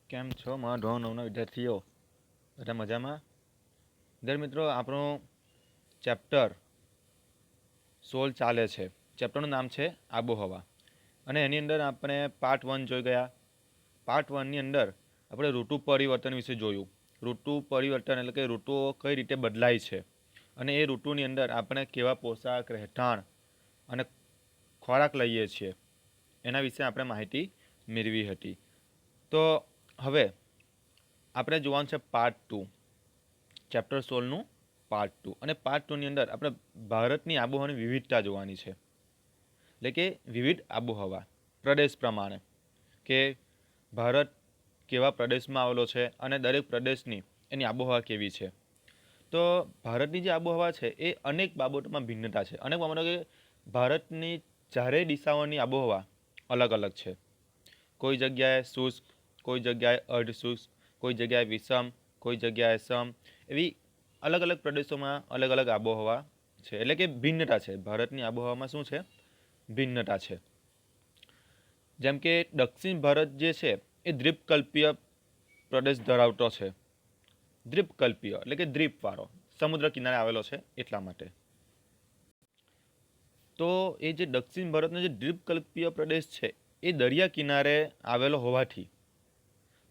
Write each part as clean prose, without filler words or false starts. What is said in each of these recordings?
કેમ છો મારા ધોરણ નવના વિદ્યાર્થીઓ? બધા મજામાં? વિદ્યાર્થી મિત્રો, આપણું ચેપ્ટર 16 ચાલે છે. ચેપ્ટરનું નામ છે આબોહવા, અને એની અંદર આપણે પાર્ટ 1 જોઈ ગયા. પાર્ટ 1ની અંદર આપણે ઋતુ પરિવર્તન વિશે જોયું. ઋતુ પરિવર્તન એટલે કે ઋતુઓ કઈ રીતે બદલાય છે, અને એ ઋતુની અંદર આપણે કેવા પોશાક, રહેઠાણ અને ખોરાક લઈએ છીએ એના વિશે આપણે માહિતી મેળવી હતી. તો હવે આપણે જોવાનું છે પાર્ટ 2, ચેપ્ટર 16નું પાર્ટ 2. અને પાર્ટ 2ની અંદર આપણે ભારતની આબોહવાની વિવિધતા જોવાની છે. એટલે કે વિવિધ આબોહવા પ્રદેશ પ્રમાણે, કે ભારત કેવા પ્રદેશમાં આવેલો છે અને દરેક પ્રદેશની એની આબોહવા કેવી છે. તો ભારતની જે આબોહવા છે એ અનેક બાબતોમાં ભિન્નતા છે. અનેક બાબતો કે ભારતની ચારેય દિશાઓની આબોહવા અલગ અલગ છે. કોઈ જગ્યાએ શુષ્ક, કોઈ જગ્યાએ અર્ધશુષ્ક, કોઈ જગ્યાએ વિષમ, કોઈ જગ્યાએ સમ, એવી અલગ અલગ પ્રદેશોમાં અલગ અલગ આબોહવા છે. એટલે કે ભિન્નતા છે. ભારતની આબોહવામાં શું છે? ભિન્નતા છે. જેમ કે દક્ષિણ ભારત જે છે એ દ્વીપકલ્પીય પ્રદેશ ધરાવતો છે. દ્વીપકલ્પીય એટલે કે દ્વીપવાળો, સમુદ્ર કિનારે આવેલો છે એટલા માટે. તો એ જે દક્ષિણ ભારતનો જે દ્વીપકલ્પીય પ્રદેશ છે એ દરિયા કિનારે આવેલો હોવાથી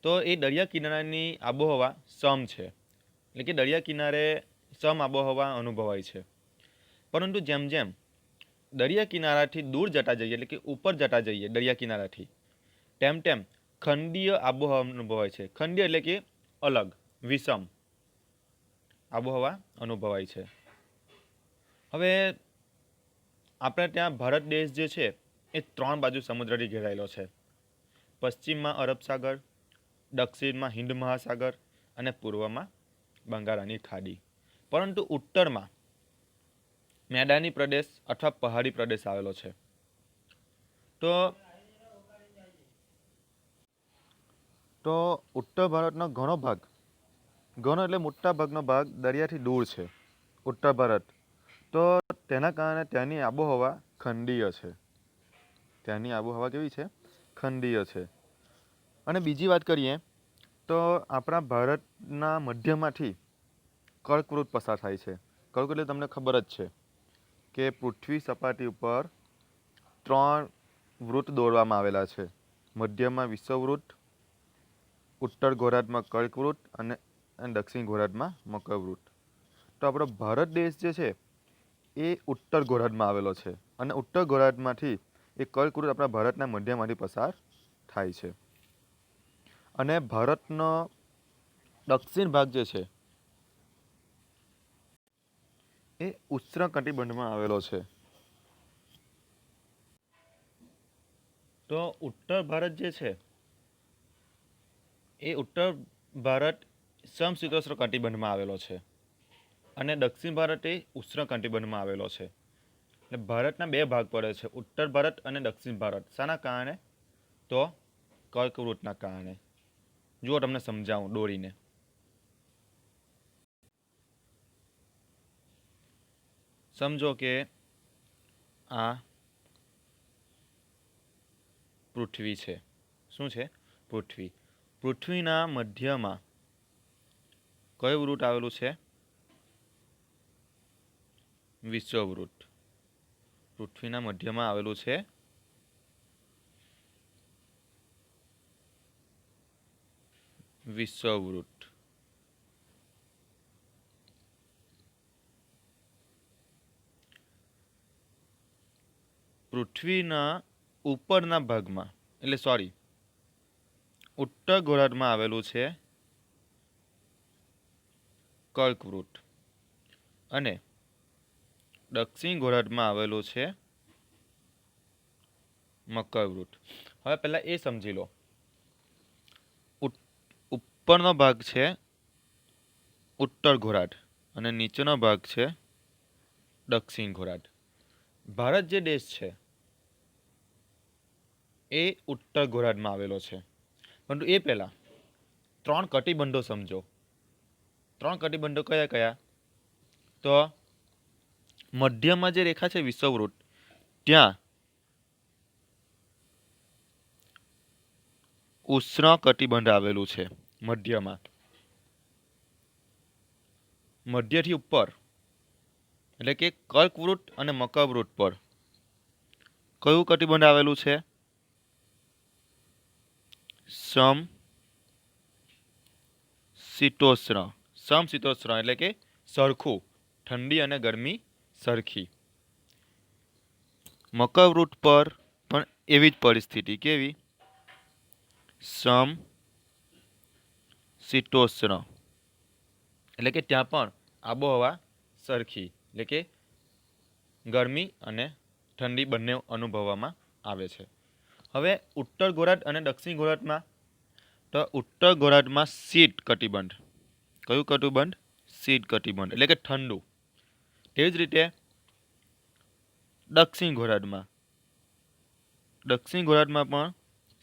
તો એ દરિયા કિનારાની આબોહવા સમ છે. એટલે કે દરિયા કિનારે સમ આબોહવા અનુભવાય છે. પરંતુ જેમ જેમ દરિયા કિનારાથી દૂર જતા જઈએ, એટલે કે ઉપર જતા જઈએ દરિયા કિનારાથી, તેમ તેમ ખંડીય આબોહવા અનુભવાય છે. ખંડીય એટલે કે અલગ, વિષમ આબોહવા અનુભવાય છે. હવે આપણે ત્યાં ભારત દેશ જે છે એ 3 બાજુ સમુદ્રથી ઘેરાયેલો છે. પશ્ચિમમાં અરબ સાગર, દક્ષિણમાં હિન્દ મહાસાગર અને પૂર્વમાં બંગાળાની ખાડી. પરંતુ ઉત્તરમાં મેદાની પ્રદેશ અથવા પહાડી પ્રદેશ આવેલો છે. તો ઉત્તર ભારતનો ઘણો એટલે મોટા ભાગનો ભાગ દરિયાથી દૂર છે ઉત્તર ભારત. તો તેના કારણે ત્યાંની આબોહવા ખંડીય છે. ત્યાંની આબોહવા કેવી છે? ખંડીય છે. અને બીજી વાત કરીએ તો આપણા ભારતના મધ્યમાંથી કર્કવૃત પસાર થાય છે. કર્કવૃત એટલે તમને ખબર જ છે કે પૃથ્વી સપાટી ઉપર 3 વૃત્ત દોરવામાં આવેલા છે. મધ્યમાં વિષુવવૃત્ત, ઉત્તર ગોળાર્ધમાં કર્કવૃત અને દક્ષિણ ગોળાર્ધમાં મકરવૃત્ત. તો આપણો ભારત દેશ જે છે એ ઉત્તર ગોળાર્ધમાં આવેલો છે, અને ઉત્તર ગોળાર્ધમાંથી એ કર્કવૃત આપણા ભારતના મધ્યમાંથી પસાર થાય છે. અને ભારતનો દક્ષિણ ભાગ જે છે એ ઉષ્ણકટિબંધમાં આવેલો છે. તો ઉત્તર ભારત જે છે એ ઉત્તર ભારત સમશીતોષ્ણ કટિબંધમાં આવેલો છે, અને દક્ષિણ ભારત એ ઉષ્ણકટિબંધમાં આવેલો છે. એટલે ભારતના 2 ભાગ પડે છે, ઉત્તર ભારત અને દક્ષિણ ભારત. શાના કારણે? તો કર્કવૃતના કારણે. જુઓ તમને સમજાવું દોરીને. સમજો કે આ પૃથ્વી છે. શું છે? પૃથ્વી. પૃથ્વીના મધ્યમાં કયું વૃત્ત આવેલું છે? વિષુવવૃત્ત. પૃથ્વીના મધ્યમાં આવેલું છે વિષુવવૃત્ત. પૃથ્વીના ઉપરના ભાગમાં, એટલે સોરી, ઉત્તર ગોળાર્ધમાં આવેલું છે કર્કવૃત્ત, અને દક્ષિણ ગોળાર્ધમાં આવેલું છે મકરવૃત્ત. હવે પહેલા એ સમજી લો, ઉપરનો ભાગ છે ઉત્તર ગોળાર્ધ અને નીચેનો ભાગ છે દક્ષિણ ગોળાર્ધ. ભારત જે દેશ છે એ ઉત્તર ગોળાર્ધમાં આવેલો છે. પરંતુ એ પહેલા 3 કટિબંધો સમજો. 3 કટિબંધો કયા કયા? તો મધ્યમાં જે રેખા છે વિષુવવૃત્ત, ત્યાં ઉષ્ણકટિબંધ આવેલું છે મધ્યમાં, મધ્યથી ઉપર એટલે કે કર્કવૃત અને મકરવૃત પર કયું કટિબંધ આવેલું છે? સમશીતોષ્ણ. સમશીતોષ્ણ એટલે કે સરખું, ઠંડી અને ગરમી સરખી. મકરવૃત પર પણ એવી જ પરિસ્થિતિ. કેવી? સમશીતોષ્ણ એટલે કે ત્યાં પણ આબોહવા સરખી એટલે કે ગરમી અને ઠંડી બંને અનુભવવામાં આવે છે. હવે ઉત્તર ગોળાર્ધ અને દક્ષિણ ગોળાર્ધમાં, તો ઉત્તર ગોળાર્ધમાં શીત કટિબંધ. કયું કટિબંધ? શીત કટિબંધ એટલે કે ઠંડુ. તેવી જ રીતે દક્ષિણ ગોળાર્ધમાં પણ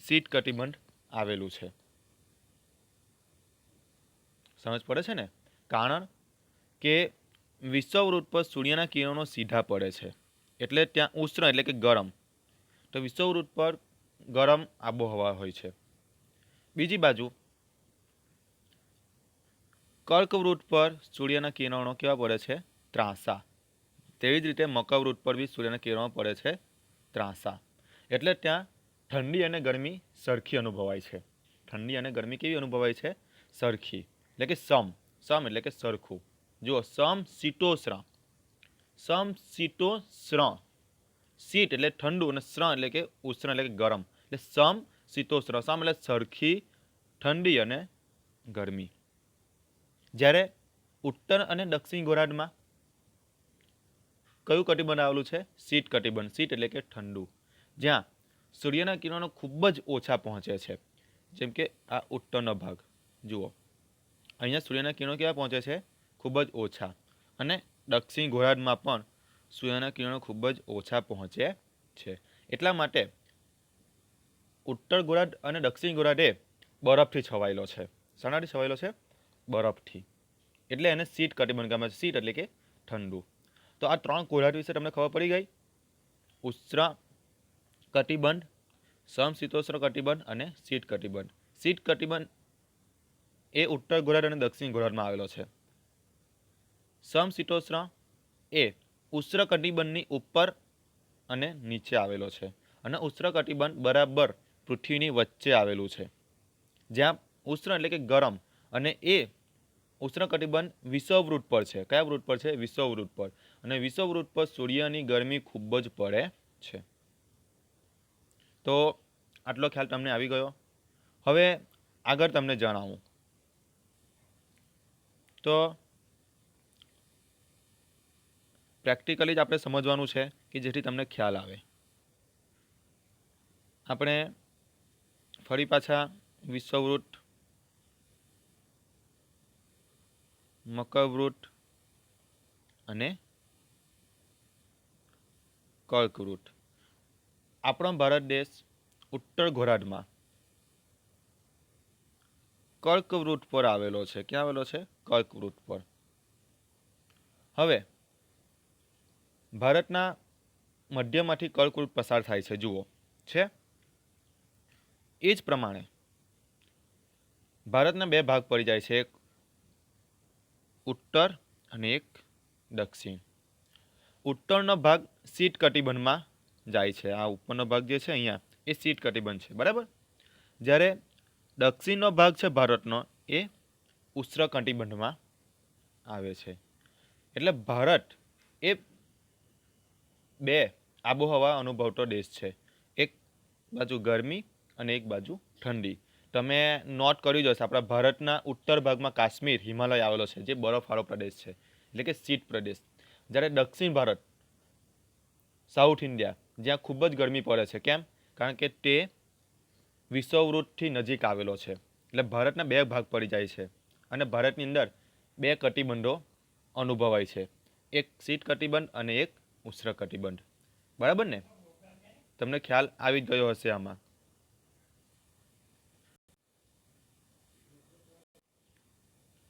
શીત કટિબંધ આવેલું છે. સમજ પડે છે ને? કારણ કે વિષુવવૃત્ત પર સૂર્યના કિરણો સીધા પડે છે એટલે ત્યાં ઉષ્ણ એટલે કે ગરમ. તો વિષુવવૃત્ત પર ગરમ આબોહવા હોય છે. બીજી બાજુ કર્કવૃત્ત પર સૂર્યના કિરણો કેવા પડે છે? ત્રાંસા. તેવી જ રીતે મકરવૃત્ત પર બી સૂર્યના કિરણો પડે છે ત્રાંસા. એટલે ત્યાં ઠંડી અને ગરમી સરખી અનુભવાય છે. ઠંડી અને ગરમી કેવી અનુભવાય છે? સરખી એટલે કે સમ એટલે કે સરખું. જુઓ, સમશીતોષ્ણ. સમશીતોષ્ણ, શીત એટલે ઠંડુ અને શ્રણ એટલે કે ઉષ્ણ એટલે કે ગરમ. એટલે સમશીતોષ્ણ. સમ એટલે સરખી ઠંડી અને ગરમી. જ્યારે ઉત્તર અને દક્ષિણ ગોળાર્ધમાં કયું કટિબંધ આવેલું છે? શીત કટિબંધ. શીત એટલે કે ઠંડુ, જ્યાં સૂર્યના કિરણો ખૂબ જ ઓછા પહોંચે છે. જેમ કે આ ઉત્તરનો ભાગ જુઓ, અહીંયા સૂર્યના કિરણો કેવા પહોંચે છે? ખૂબ જ ઓછા. અને દક્ષિણ ગોળાર્ધમાં પણ સૂર્યના કિરણો ખૂબ જ ઓછા પહોંચે છે. એટલા માટે ઉત્તર ગોળાર્ધ અને દક્ષિણ ગોળાર્ધ એ બરફથી છવાયેલો છે. શાનાથી છવાયેલો છે? બરફથી. એટલે એને શીત કટિબંધ કહેવામાં આવે છે. શીત એટલે કે ઠંડુ. તો આ ત્રણ ગોળાર્ધ વિશે તમને ખબર પડી ગઈ. ઉષ્ણ કટિબંધ, સમશીતોષ્ણ કટિબંધ અને શીત કટિબંધ. શીત કટિબંધ એ ઉત્તર ગોળાર્ધ અને દક્ષિણ ગોળાર્ધમાં આવેલો છે. સમશીતોષ્ણ એ ઉષ્ણ કટિબંધની ઉપર અને નીચે આવેલો છે. અને ઉષ્ણ કટિબંધ બરાબર પૃથ્વીની વચ્ચે આવેલું છે, જ્યાં ઉષ્ણ એટલે કે ગરમ, અને એ ઉષ્ણ કટિબંધ વિષુવવૃત્ત પર છે. કયા વૃત્ત પર છે? વિષુવવૃત્ત પર. અને વિષુવવૃત્ત પર સૂર્યની ગરમી ખૂબ જ પડે છે. તો આટલો ખ્યાલ તમને આવી ગયો. હવે આગળ તમને જણાવું તો પ્રેક્ટિકલી જ આપણે સમજવાનું છે કે જેથી તમને ખ્યાલ આવે. આપણે ફરી પાછા વિષુવવૃત્ત, મકરવૃત્ત અને કર્કવૃત્ત. આપણો ભારત દેશ ઉત્તર ગોળાર્ધમાં કર્કવૃત્ત પર આવેલો છે. ક્યાં આવેલો છે? કર્કવૃત્ત પર. હવે ભારતના મધ્યમાંથી કર્કવૃત્ત પસાર થાય છે. જુઓ છે. એ જ પ્રમાણે ભારતના બે ભાગ પડી જાય છે, એક ઉત્તર અને એક દક્ષિણ. ઉત્તરનો ભાગ શીત કટિબંધમાં જાય છે. આ ઉપરનો ભાગ જે છે અહીંયા એ શીત કટિબંધ છે, બરાબર. જ્યારે દક્ષિણનો ભાગ છે ભારતનો એ ઉષ્ણ કટિબંધમાં આવે છે. એટલે ભારત એ બે આબોહવા અનુભવતો દેશ છે. એક બાજુ ગરમી અને એક બાજુ ઠંડી. તમે નોટ કરી જશો, આપણા ભારતના ઉત્તર ભાગમાં કાશ્મીર, હિમાલય આવેલો છે, જે બરફવાળો પ્રદેશ છે એટલે કે શીત પ્રદેશ. જ્યારે દક્ષિણ ભારત, સાઉથ ઇન્ડિયા, જ્યાં ખૂબ જ ગરમી પડે છે. કેમ? કારણ કે તે વિષુવવૃત્તથી નજીક આવેલો છે. એટલે ભારતના બે ભાગ પડી જાય છે અને ભારતની અંદર બે કટિબંધો અનુભવાય છે, એક શીત કટિબંધ અને એક ઉષ્ણ કટિબંધ. બરાબર ને? તમને ખ્યાલ આવી ગયો હશે આમાં.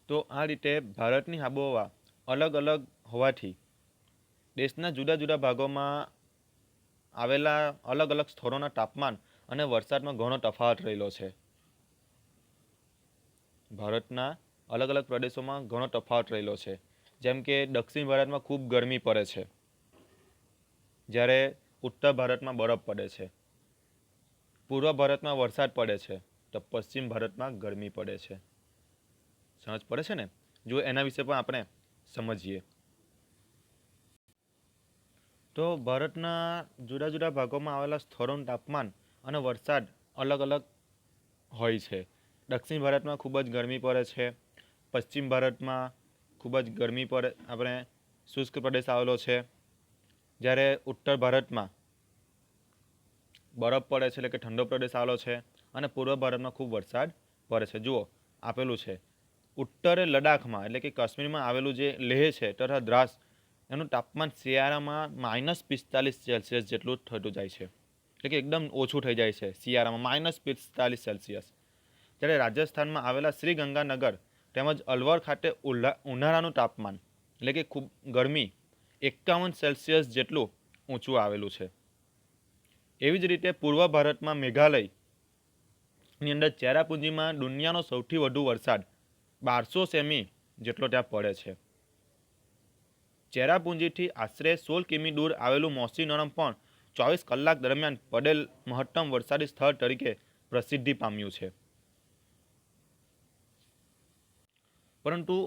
તો આ રીતે ભારતની આબોહવા અલગ અલગ હોવાથી દેશના જુદા જુદા ભાગોમાં આવેલા અલગ અલગ સ્થળોના તાપમાન અને વરસાદમાં ઘણો તફાવત રહેલો છે. ભારતના અલગ અલગ પ્રદેશોમાં ઘણો તફાવત રહેલો છે. જેમ કે દક્ષિણ ભારતમાં ખૂબ ગરમી પડે છે, જ્યારે ઉત્તર ભારતમાં બરફ પડે છે. પૂર્વ ભારતમાં વરસાદ પડે છે, તો પશ્ચિમ ભારતમાં ગરમી પડે છે. સમજ પડે છે ને? જો એના વિશે પણ આપણે સમજીએ. તો ભારતના જુદા જુદા ભાગોમાં આવેલા સ્થળોનું તાપમાન અને વરસાદ અલગ અલગ હોય છે. દક્ષિણ ભારતમાં ખૂબ જ ગરમી પડે છે. પશ્ચિમ ભારતમાં ખૂબ જ ગરમી પડે, આપણે શુષ્ક પ્રદેશ આવેલો છે. જ્યારે ઉત્તર ભારતમાં બરફ પડે છે, એટલે કે ઠંડો પ્રદેશ આવેલો છે. અને પૂર્વ ભારતમાં ખૂબ વરસાદ પડે છે. જુઓ આપેલું છે, ઉત્તરે લડાખમાં એટલે કે કાશ્મીરમાં આવેલું જે લેહ છે તથા દ્રાસ, એનું તાપમાન શિયાળામાં -45 જેટલું થતું જાય છે. એટલે કે એકદમ ઓછું થઈ જાય છે શિયાળામાં, -45. જ્યારે રાજસ્થાનમાં આવેલા શ્રી ગંગાનગર તેમજ અલવર ખાતે ઉનાળાનું તાપમાન એટલે કે ખૂબ ગરમી 51 જેટલું ઊંચું આવેલું છે. એવી જ રીતે પૂર્વ ભારતમાં મેઘાલયની અંદર ચેરાપુંજીમાં દુનિયાનો સૌથી વધુ વરસાદ 1200 સેમી જેટલો ત્યાં પડે છે. ચેરાપુંજીથી આશરે 16 કિમી દૂર આવેલું મોસીનરમ પણ 24 કલાક દરમિયાન પડેલ મહત્તમ વરસાદી સ્થળ તરીકે પ્રસિદ્ધિ પામ્યું છે. પરંતુ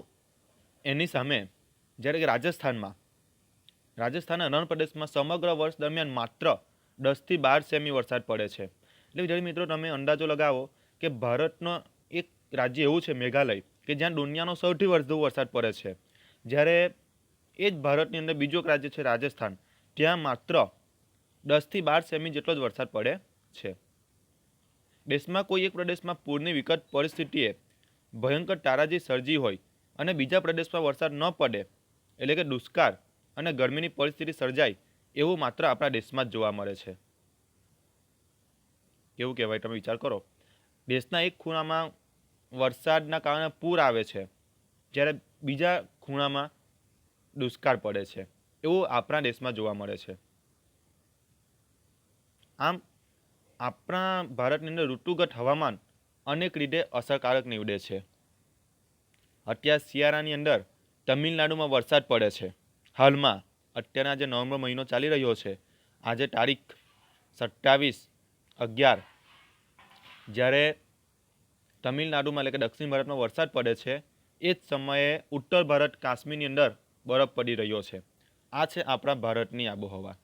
એની સામે જ્યારે કે રાજસ્થાનના રણ પ્રદેશમાં સમગ્ર વર્ષ દરમિયાન માત્ર 10 થી 12 સેમી વરસાદ પડે છે. એટલે વિદ્યાર્થી મિત્રો, તમે અંદાજો લગાવો કે ભારતનો એક રાજ્ય એવું છે મેઘાલય, કે જ્યાં દુનિયાનો સૌથી વધુ વરસાદ પડે છે, જ્યારે એ જ ભારતની અંદર બીજું એક રાજ્ય છે રાજસ્થાન, ત્યાં માત્ર 10 થી 12 સેમી જેટલો જ વરસાદ પડે છે. દેશમાં કોઈ એક પ્રદેશમાં પૂરની વિકટ પરિસ્થિતિએ ભયંકર તારાજી સર્જી હોય અને બીજા પ્રદેશમાં વરસાદ ન પડે, એટલે કે દુષ્કાળ અને ગરમીની પરિસ્થિતિ સર્જાય, એવું માત્ર આપણા દેશમાં જ જોવા મળે છે. કેવું કહેવાય, તમે વિચાર કરો. દેશના એક ખૂણામાં વરસાદના કારણે પૂર આવે છે, જ્યારે બીજા ખૂણામાં દુષ્કાળ પડે છે. એવું આપણા દેશમાં જોવા મળે છે. આમ આપણા ભારતની અંદર ઋતુગત હવામાન અનેક રીતે અસરકારક નીવડે છે. અત્યારે શિયાળાની અંદર તમિલનાડુમાં વરસાદ પડે છે. હાલમાં અત્યારના જે નવેમ્બર મહિનો ચાલી રહ્યો છે, આજે તારીખ 27/11, જ્યારે તમિલનાડુમાં એટલે કે દક્ષિણ ભારતમાં વરસાદ પડે છે, એ જ સમયે ઉત્તર ભારત કાશ્મીરની અંદર બરફ પડી રહ્યો છે. આ છે આપણા ભારતની આબોહવા.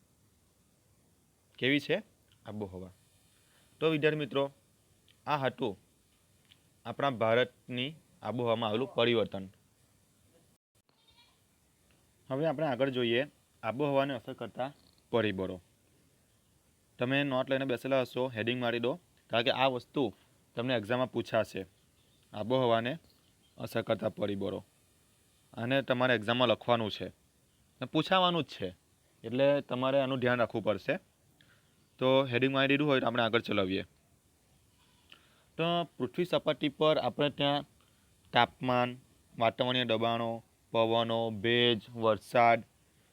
કેવી છે આબોહવા? તો વિદ્યાર્થી મિત્રો, આ હતું આપણા ભારતની આબોહવામાં આવેલું પરિવર્તન. હવે આપણે આગળ જોઈએ આબોહવાને અસર કરતા પરિબળો. તમે નોટ લઈને બેસેલા હશો, હેડિંગ મારી દો, કારણ કે આ વસ્તુ તમને એક્ઝામમાં પૂછાશે. આબોહવાને અસર કરતા પરિબળો, અને તમારે એક્ઝામમાં લખવાનું છે, પૂછાવાનું જ છે, એટલે તમારે આનું ધ્યાન રાખવું પડશે. તો હેડિંગ મારી દીધું હોય તો આપણે આગળ ચલાવીએ. તો પૃથ્વી સપાટી પર આપણે ત્યાં તાપમાન, વાતાવરણીય દબાણો, પવનો, ભેજ, વરસાદ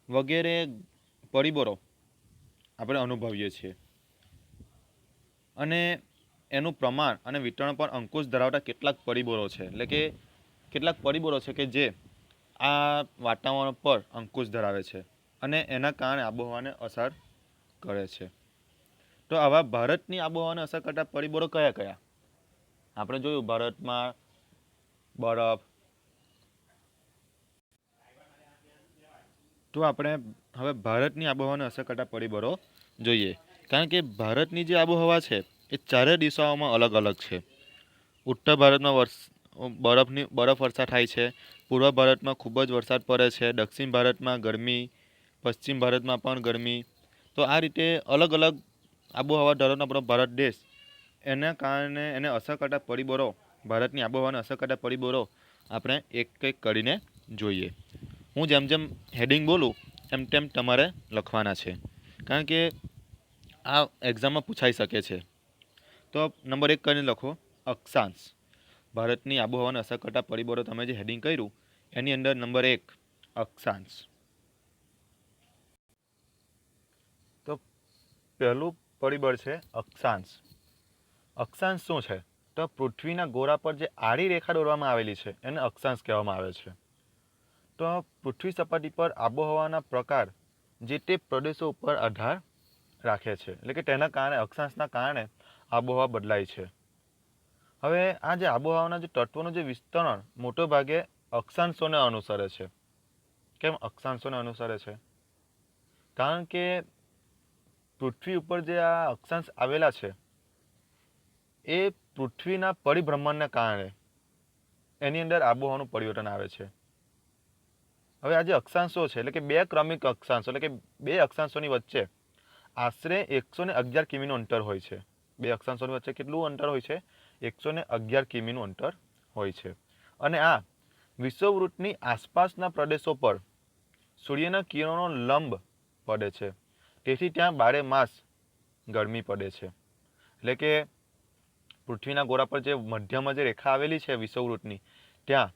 વગેરે પરિબળો આપણે અનુભવીએ છીએ. અને એનું પ્રમાણ અને વિતરણ પર અંકુશ ધરાવતા કેટલાક પરિબળો છે, એટલે કે કેટલાક પરિબળો છે કે જે આ વાતાવરણ પર અંકુશ ધરાવે છે અને એના કારણે આબોહવાને અસર કરે છે. તો આવા ભારતની આબોહવાને અસર કરતા પરિબળો કયા કયા? આપણે જોયું ભારતમાં બરફ. તો આપણે હવે ભારતની આબોહવાને અસર કરતા પરિબળો જોઈએ, કારણ કે ભારતની જે આબોહવા છે એ ચારે દિશાઓમાં અલગ અલગ છે. ઉત્તર ભારતમાં બરફ વર્ષા થાય છે, પૂર્વ ભારતમાં ખૂબ જ વરસાદ પડે છે, દક્ષિણ ભારતમાં ગરમી, પશ્ચિમ ભારતમાં પણ ગરમી. તો આ રીતે અલગ અલગ આબોહવા ધરાવતો આપણો ભારત દેશ, એના કારણે એને અસર કરતા પરિબળો, ભારતની આબોહવાને અસર કરતા પરિબળો આપણે એક એક કરીને જોઈએ. હું જેમ જેમ હેડિંગ બોલું એમ તેમ તમારે લખવાના છે, કારણ કે આ એક્ઝામમાં પૂછાઈ શકે છે. તો નંબર 1 કરીને લખો, અક્ષાંશ. ભારતની આબોહવાને અસર કરતા પરિબળો તમે જે હેડિંગ કર્યું એની અંદર નંબર 1 અક્ષાંશ. તો પહેલું પરિબળ છે અક્ષાંશ. અક્ષાંશ શું છે? તો પૃથ્વીના ગોળા પર જે આડી રેખા દોરવામાં આવેલી છે એને અક્ષાંશ કહેવામાં આવે છે. તો પૃથ્વી સપાટી પર આબોહવાના પ્રકાર જે તે પ્રદેશો ઉપર આધાર રાખે છે, એટલે કે તેના કારણે અક્ષાંશના કારણે આબોહવા બદલાય છે. હવે આ જે આબોહવાના જે તત્વોનું જે વિસ્તરણ મોટે ભાગે અક્ષાંશોને અનુસરે છે. કેમ અક્ષાંશોને અનુસરે છે? કારણ કે પૃથ્વી ઉપર જે આ અક્ષાંશ આવેલા છે એ પૃથ્વીના પરિભ્રમણને કારણે એની અંદર આબોહવાનું પરિવર્તન આવે છે. હવે આ જે અક્ષાંશો છે એટલે કે બે ક્રમિક અક્ષાંશો એટલે કે બે અક્ષાંશોની વચ્ચે આશરે 111 કિમીનું અંતર હોય છે. બે અક્ષાંશોની વચ્ચે કેટલું અંતર હોય છે? 111 કિમીનું અંતર હોય છે. અને આ વિષુવવૃત્તની આસપાસના પ્રદેશો પર સૂર્યના કિરણોનો લંબ પડે છે, તેથી ત્યાં 12 માસ ગરમી પડે છે. એટલે કે પૃથ્વીના ગોળા પર જે મધ્યમાં જે રેખા આવેલી છે વિષુવવૃત્તની, ત્યાં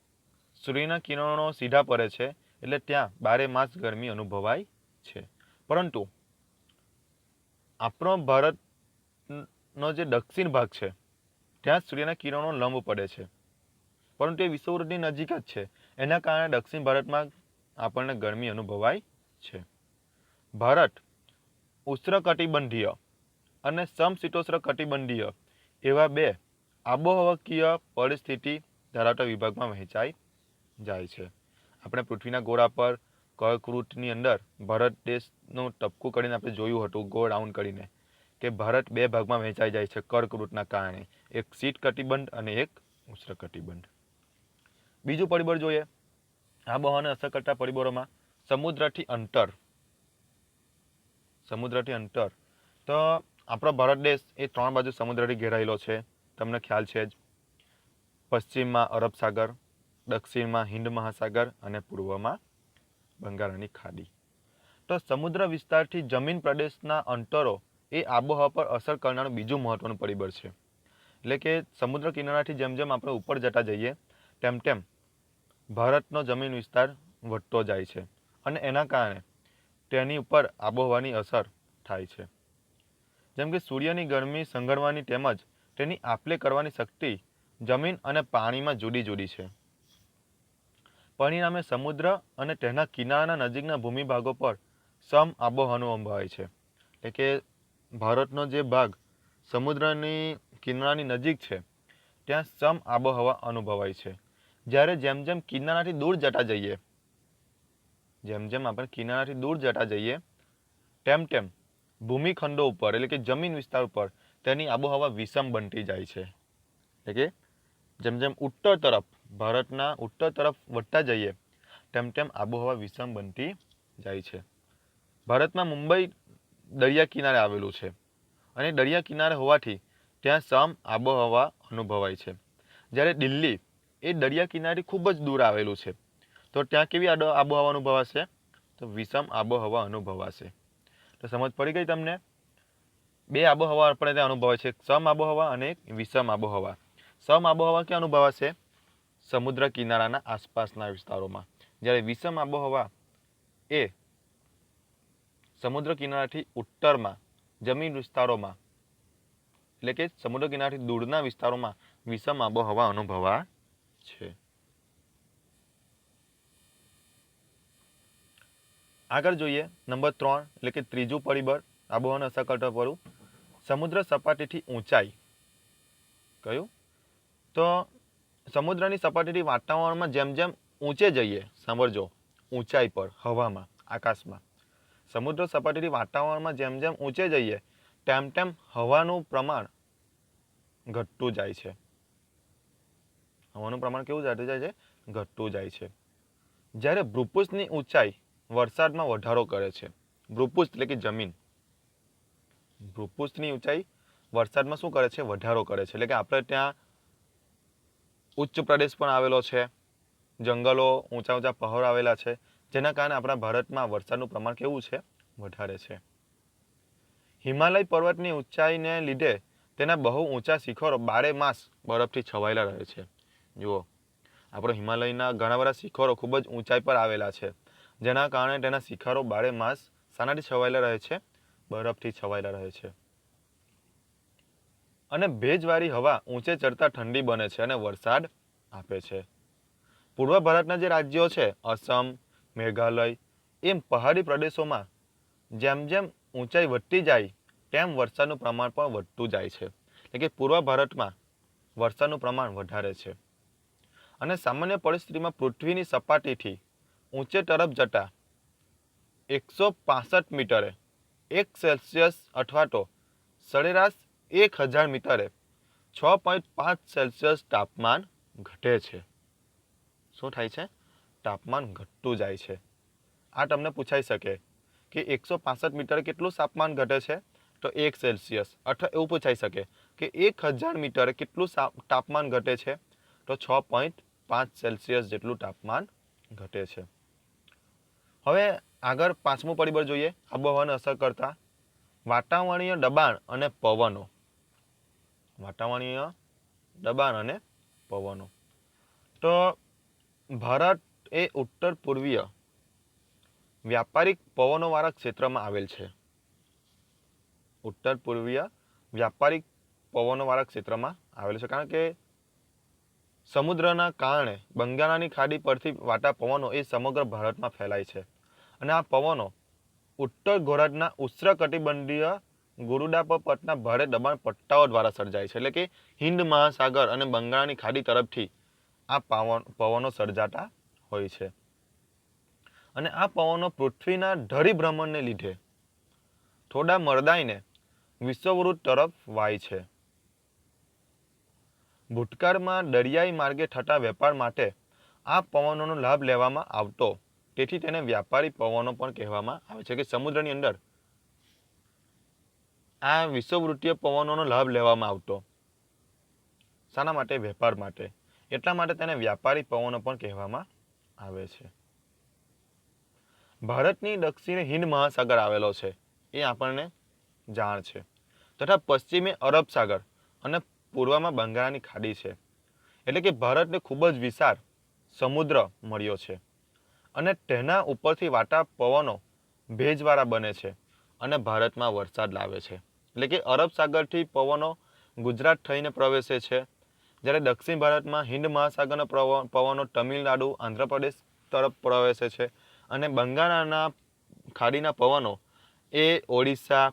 સૂર્યના કિરણો સીધા પડે છે, એટલે ત્યાં 12 માસ ગરમી અનુભવાય છે. પરંતુ આપણો ભારતનો જે દક્ષિણ ભાગ છે ત્યાં સૂર્યના કિરણો લંબ પડે છે, પરંતુ એ વિષુવવૃત્તની નજીક જ છે, એના કારણે દક્ષિણ ભારતમાં આપણને ગરમી અનુભવાય છે. ભારત ઉષ્ણકટિબંધીય અને સમશીતોષ્ણ કટિબંધીય એવા બે આબોહવાકીય પરિસ્થિતિ ધરાવતા વિભાગમાં વહેંચાઈ જાય છે. આપણે પૃથ્વીના ગોળા પર કર્કવૃત્તની અંદર ભારત દેશનું ટપકું કરીને આપણે જોયું હતું, ગોળ રાઉન્ડ કરીને, કે ભારત બે ભાગમાં વહેંચાઈ જાય છે કર્કવૃત્તના કારણે, એક શીત કટિબંધ અને એક ઉષ્ણ કટિબંધ. બીજું પરિબળ જોઈએ આબોહવાને અસર કરતા પરિબળોમાં સમુદ્રથી અંતર. સમુદ્રથી અંતર તો આપણો ભારત દેશ એ 3 બાજુ સમુદ્રથી ઘેરાયેલો છે, તમને ખ્યાલ છે જ. પશ્ચિમમાં અરબ સાગર, દક્ષિણમાં હિન્દ મહાસાગર અને પૂર્વમાં બંગાળની ખાડી. તો સમુદ્ર વિસ્તારથી જમીન પ્રદેશના અંતરો એ આબોહવા પર અસર કરનારું બીજું મહત્વનું પરિબળ છે. એટલે કે સમુદ્ર કિનારાથી જેમ જેમ આપણે ઉપર જતા જઈએ તેમ તેમ ભારતનો જમીન વિસ્તાર વધતો જાય છે અને એના કારણે તેની ઉપર આબોહવાની અસર થાય છે. જેમ કે સૂર્યની ગરમી સંઘળવાની તેમજ તેની આપલે કરવાની શક્તિ જમીન અને પાણીમાં જુદી જુદી છે. પરિણામે સમુદ્ર અને તેના કિનારાના નજીકના ભૂમિભાગો પર સમ આબોહવાનું અનુભવાય છે. એટલે કે ભારતનો જે ભાગ સમુદ્રની કિનારાની નજીક છે ત્યાં સમ આબોહવા અનુભવાય છે. જ્યારે જેમ જેમ કિનારાથી દૂર જતા જઈએ, જેમ જેમ આપણે કિનારાથી દૂર જતા જઈએ તેમ તેમ ભૂમિખંડો ઉપર એટલે કે જમીન વિસ્તાર ઉપર તેની આબોહવા વિષમ બનતી જાય છે. એટલે કે જેમ જેમ ઉત્તર તરફ ભારતના ઉત્તર તરફ વધતા જઈએ તેમ તેમ આબોહવા વિષમ બનતી જાય છે. ભારતમાં મુંબઈ દરિયા કિનારે આવેલું છે અને દરિયા કિનારે હોવાથી ત્યાં સમ આબોહવા અનુભવાય છે. જ્યારે દિલ્હી એ દરિયા કિનારેથી ખૂબ જ દૂર આવેલું છે, તો ત્યાં કેવી આબોહવા અનુભવાશે? તો વિષમ આબોહવા અનુભવાશે. તો સમજ પડી ગઈ તમને? બે આબોહવા આપણે ત્યાં અનુભવાય છે, એક સમ આબોહવા અને એક વિષમ આબોહવા. સમ આબોહવા ક્યાં અનુભવાશે? સમુદ્ર કિનારાના આસપાસના વિસ્તારોમાં. જ્યારે વિષમ આબોહવા એ સમુદ્ર કિનારાથી ઉત્તરમાં જમીન વિસ્તારોમાં એટલે કે સમુદ્ર કિનારાથી દૂરના વિસ્તારોમાં વિષમ આબોહવા અનુભવા છે. આગળ જોઈએ નંબર 3 એટલે કે ત્રીજું પરિબળ આબોહવાને અસર કરતા પરિબળ સમુદ્ર સપાટીથી ઊંચાઈ. કયું? તો સમુદ્રની સપાટીથી વાતાવરણમાં જેમ જેમ ઊંચે જઈએ, સાંભળજો, ઊંચાઈ પર હવામાં આકાશમાં સમુદ્ર સપાટીથી વાતાવરણમાં જેમ જેમ ઊંચે જઈએ તેમ તેમ હવાનું પ્રમાણ ઘટતું જાય છે. હવાનું પ્રમાણ કેવું જતું જાય છે? ઘટતું જાય છે. જ્યારે ભૂપૃષ્ઠની ઊંચાઈ વરસાદમાં વધારો કરે છે. ભૂપૃષ્ઠ એટલે કે જમીન, ભૂપૃષ્ઠની ઊંચાઈ વરસાદમાં શું કરે છે? વધારો કરે છે. એટલે કે આપણે ત્યાં ઉચ્ચ પ્રદેશ પણ આવેલો છે, જંગલો, ઊંચા ઊંચા પહાડો આવેલા છે, જેના કારણે આપણા ભારતમાં વરસાદનું પ્રમાણ કેવું છે? વધારે છે. હિમાલય પર્વતની ઊંચાઈને લીધે તેના બહુ ઊંચા શિખરો 12 માસ બરફથી છવાયેલા રહે છે. જુઓ, આપણો હિમાલયના ઘણા બધા શિખરો ખૂબ જ ઊંચાઈ પર આવેલા છે, જેના કારણે તેના શિખરો 12 માસ શાનાથી છવાયેલા રહે છે? બરફથી છવાયેલા રહે છે. અને ભેજવાળી હવા ઊંચે ચડતા ઠંડી બને છે અને વરસાદ આપે છે. પૂર્વ ભારતના જે રાજ્યો છે અસમ, મેઘાલય એમ પહાડી પ્રદેશોમાં જેમ જેમ ઊંચાઈ વધતી જાય તેમ વરસાદનું પ્રમાણ પણ વધતું જાય છે. એટલે કે પૂર્વ ભારતમાં વરસાદનું પ્રમાણ વધારે છે. અને સામાન્ય પરિસ્થિતિમાં પૃથ્વીની સપાટીથી ઊંચે તરફ જતા 165 મીટરે 1 સેલ્સિયસ અથવા તો સરેરાશ 1000 મીટરે 6.5 સેલ્સિયસ તાપમાન ઘટે છે. શું થાય છે? તાપમાન ઘટતું જાય છે. આ તમને પૂછાઈ શકે કે 165 મીટરે કેટલું તાપમાન ઘટે છે? તો 1 સેલ્સિયસ. અથવા એવું પૂછાઈ શકે કે 1000 મીટરે કેટલું તાપમાન ઘટે છે? તો 6.5 સેલ્સિયસ જેટલું તાપમાન ઘટે છે. હવે આગળ પાંચમું પરિબળ જોઈએ આબોહવાને અસર કરતા વાતાવરણીય દબાણ અને પવનો. વાતાવરણીય દબાણ અને પવનો. તો ભારત એ ઉત્તર પૂર્વીય વ્યાપારિક પવનોવાળા ક્ષેત્રમાં આવેલ છે. ઉત્તર પૂર્વીય વ્યાપારિક પવનોવાળા ક્ષેત્રમાં આવેલ છે. કારણ કે સમુદ્રના કારણે બંગાળાની ખાડી પરથી વાતા પવનો એ સમગ્ર ભારતમાં ફેલાય છે. અને આ પવનો ઉત્તર ગોળાર્ધના ઉષ્ણકટિબંધીય ગુરુદાપપટના ભારે દબાણ પટ્ટાઓ દ્વારા સર્જાય છે. એટલે કે હિન્દ મહાસાગર અને બંગાળાની ખાડી તરફથી આ પવનો સર્જાતા હોય છે. અને આ પવનો પૃથ્વીના ધરી ભ્રમણને લીધે થોડા મરદાઈને વિષુવવૃત્ત તરફ વાય છે. ભૂતકાળમાં દરિયાઈ માર્ગે થતા વેપાર માટે આ પવનોનો લાભ લેવામાં આવતો, તેથી તેને વ્યાપારી પવનો પણ કહેવામાં આવે છે. કે સમુદ્રની અંદર આ વિષુવવૃત્તીય પવનોનો લાભ લેવામાં આવતો. શાના માટે? વેપાર માટે. એટલા માટે તેને વ્યાપારી પવનો પણ કહેવામાં આવે છે. ભારતની દક્ષિણે હિન્દ મહાસાગર આવેલો છે એ આપણને જાણ છે. તથા પશ્ચિમે અરબ સાગર અને પૂર્વમાં બંગાળાની ખાડી છે. એટલે કે ભારતને ખૂબ જ વિશાળ સમુદ્ર મળ્યો છે. અને તેના ઉપરથી વાતા પવનો ભેજવાળા બને છે અને ભારતમાં વરસાદ લાવે છે. એટલે કે અરબ સાગરથી પવનો ગુજરાત થઈને પ્રવેશે છે, જ્યારે દક્ષિણ ભારતમાં હિન્દ મહાસાગરના પવનો તમિલનાડુ, આંધ્રપ્રદેશ તરફ પ્રવેશે છે અને બંગાળના ખાડીના પવનો એ ઓડિશા,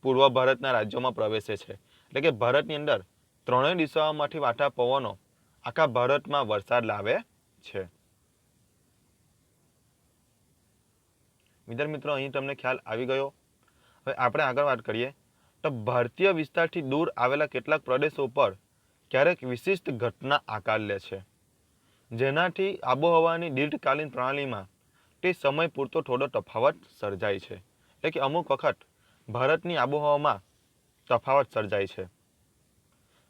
પૂર્વ ભારતના રાજ્યોમાં પ્રવેશે છે. એટલે કે ભારતની અંદર ત્રણેય દિશાઓમાંથી વાતા પવનો આખા ભારતમાં વરસાદ લાવે છે. વિદ્યાર્થી મિત્રો, અહીં તમને ખ્યાલ આવી ગયો. હવે આપણે આગળ વાત કરીએ તો ભારતીય વિસ્તારથી દૂર આવેલા કેટલાક પ્રદેશો પર ક્યારેક વિશિષ્ટ ઘટના આકાર લે છે, જેનાથી આબોહવાની દીર્ઘકાલીન પ્રણાલીમાં તે સમય પૂરતો થોડો તફાવત સર્જાય છે. એટલે કે અમુક વખત ભારતની આબોહવામાં તફાવત સર્જાય છે.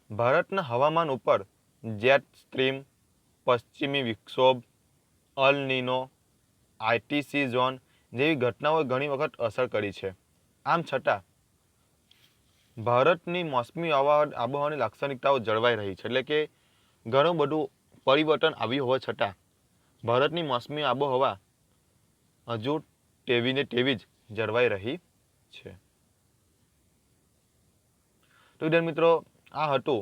ભારતના હવામાન ઉપર જેટ સ્ટ્રીમ, પશ્ચિમી વિક્ષોભ, અલ નીનો, આઈટીસી ઝોન જેવી ઘટનાઓએ ઘણી વખત અસર કરી છે. આમ છતાં ભારતની મોસમી આબોહવાની લાક્ષણિકતાઓ જળવાઈ રહી છે. એટલે કે ઘણું બધું પરિવર્તન આવ્યું હોવા છતાં ભારતની મોસમી આબોહવા હજુ તેવીને તેવી જ જળવાઈ રહી છે. તો વિદ્યાર્થી મિત્રો, આ હતું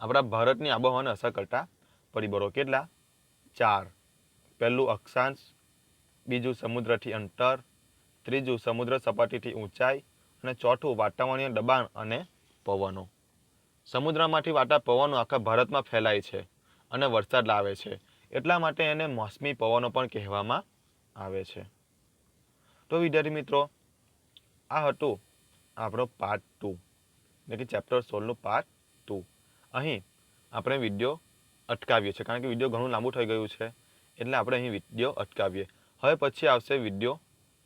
આપણા ભારતની આબોહવાને અસર કરતા પરિબળો. કેટલા? 4. પહેલું અક્ષાંશ, બીજું સમુદ્રથી અંતર, ત્રીજું સમુદ્ર સપાટીથી ઊંચાઈ અને ચોથું વાતાવરણીય દબાણ અને પવનો. સમુદ્રમાંથી વાતા પવનો આખા ભારતમાં ફેલાય છે અને વરસાદ લાવે છે. એટલા માટે એને મોસમી પવનો પણ કહેવામાં આવે છે. તો વિદ્યાર્થી મિત્રો, આ હતું આપણો પાર્ટ 2, એટલે કે ચેપ્ટર 16નું પાર્ટ 2. અહીં આપણે વિડીયો અટકાવીએ છીએ, કારણ કે વિડીયો ઘણું લાંબુ થઈ ગયું છે, એટલે આપણે અહીં વિડીયો અટકાવીએ. હવે પછી આવશે વિડીયો,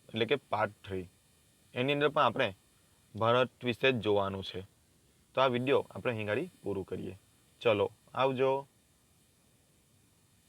એટલે કે પાર્ટ 3. એની અંદર પણ આપણે ભારત વિશે જ જોવાનું છે. તો આ વિડીયો આપણે અહીં ગાડી પૂરું કરીએ. ચલો, આવજો.